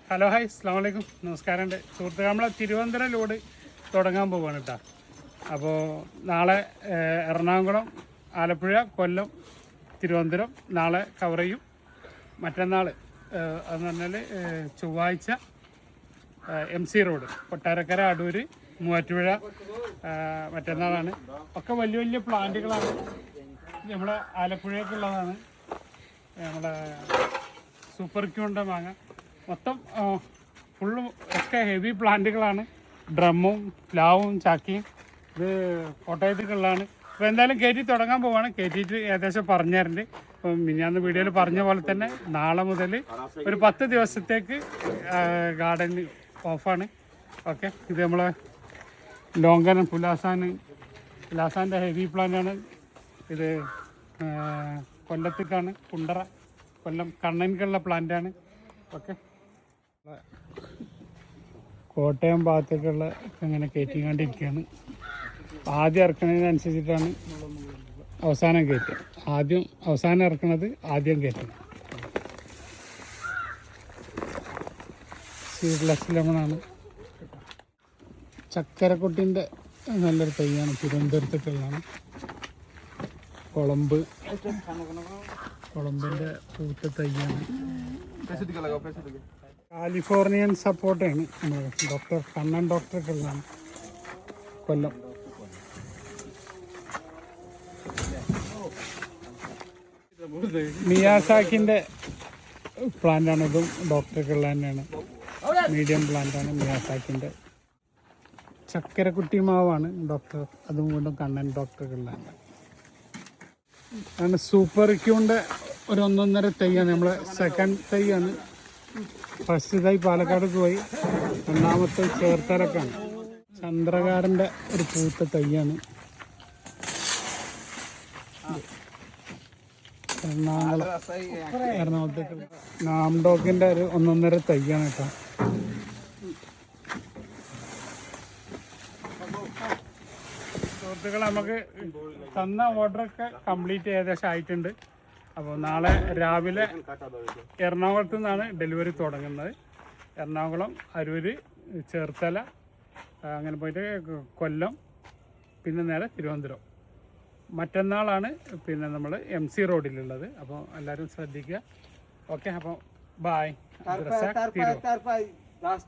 Hello hi അസ്സാം വലൈക്കും നമസ്കാരമുണ്ട് സുഹൃത്തുക്കൾ. നമ്മളെ തിരുവനന്തപുരം ലോഡ് തുടങ്ങാൻ പോവുകയാണ് കേട്ടോ. അപ്പോൾ നാളെ എറണാകുളം, ആലപ്പുഴ, കൊല്ലം, തിരുവനന്തപുരം നാളെ കവർ ചെയ്യും. മറ്റന്നാൾ അതെന്ന് പറഞ്ഞാൽ ചൊവ്വാഴ്ച MC റോഡ് കൊട്ടാരക്കര, അടൂർ, മൂവാറ്റുപുഴ മറ്റന്നാളാണ്. ഒക്കെ വലിയ വലിയ പ്ലാന്റുകളാണ്. നമ്മളെ ആലപ്പുഴയ്ക്കുള്ളതാണ്. നമ്മുടെ സൂപ്പർ ക്യൂണ്ട മാങ്ങ മൊത്തം ഫുള്ളും ഒക്കെ ഹെവി പ്ലാന്റുകളാണ്. ഡ്രമ്മും പ്ലാവും ചാക്കിയും ഇത് കോട്ടയത്തേക്കുള്ളതാണ്. അപ്പോൾ എന്തായാലും കയറ്റി തുടങ്ങാൻ പോവാണ്. കയറ്റിയിട്ട് ഏകദേശം പറഞ്ഞു തരുന്നുണ്ട്. അപ്പം മിനിഞ്ഞാന്ന് വീഡിയോയിൽ പറഞ്ഞ പോലെ തന്നെ നാളെ മുതൽ ഒരു 10 ദിവസത്തേക്ക് ഗാർഡൻ ഓഫാണ്. ഓക്കെ, ഇത് നമ്മളെ ലോങ്കൻ പുലാസാൻ്റെ ഹെവി പ്ലാന്റാണ്. ഇത് കൊല്ലത്തേക്കാണ്, കുണ്ടറ കൊല്ലം കണ്ണൻകുള്ള പ്ലാന്റാണ്. ഓക്കെ, കോട്ടയം ഭാഗത്തേക്കുള്ള ഇങ്ങനെ കയറ്റിക്കൊണ്ടിരിക്കുകയാണ്. ആദ്യം ഇറക്കുന്നതിനനുസരിച്ചിട്ടാണ് അവസാനം കയറ്റുക. അവസാനം ഇറക്കുന്നത് ആദ്യം കയറ്റണം. സീഡ്ലെസ് ലെമണാണ്. ചക്കരക്കൊട്ടിൻ്റെ നല്ലൊരു തൈയാണ്, തിരുവനന്തപുരത്തേക്കുള്ളതാണ്. കുളമ്പിൻ്റെ പൂത്ത തൈയാണ്. കാലിഫോർണിയൻ സപ്പോർട്ടാണ് ഡോക്ടർ കണ്ണൻ ഡോക്ടർക്കുള്ളതാണ്, കൊല്ലം. മിയാസാക്കിൻ്റെ പ്ലാന്റാണ്. ഇതും ഡോക്ടർക്കുള്ള തന്നെയാണ്. മീഡിയം പ്ലാന്റാണ് മിയാസാക്കിൻ്റെ. ചക്കരക്കുട്ടി മാവാണ് ഡോക്ടർ, അതും വീണ്ടും കണ്ണൻ ഡോക്ടർക്കുള്ളതാണ്. ആണ് സൂപ്പർ ക്യൂൻ്റെ ഒരു 1.5 തൈയാണ്. നമ്മളെ സെക്കൻഡ് തൈയാണ്. ഫസ്റ്റ് തൈ പാലക്കാട് പോയി, രണ്ടാമത്തെ ചേർത്തലക്കാണ്. ചന്ദ്രകാരൻ്റെ ഒരു പൂത്ത തൈയാണ്. എറണാകുളത്തേക്ക് നാംഡോക്കിൻ്റെ ഒരു 1.5 തൈയാണ് കേട്ടോ. സുഹൃത്തുക്കൾ, നമുക്ക് തന്ന ഓർഡറൊക്കെ കംപ്ലീറ്റ് ഏകദേശം ആയിട്ടുണ്ട്. അപ്പോൾ നാളെ രാവിലെ എറണാകുളത്തു നിന്നാണ് ഡെലിവറി തുടങ്ങുന്നത്. എറണാകുളം, അരൂർ, ചേർത്തല, അങ്ങനെ പോയിട്ട് കൊല്ലം, പിന്നെ നേരെ തിരുവനന്തപുരം. മറ്റന്നാളാണ് പിന്നെ നമ്മൾ MC റോഡിലുള്ളത്. അപ്പോൾ എല്ലാവരും ശ്രദ്ധിക്കുക. ഓക്കെ, അപ്പോൾ ബായ്.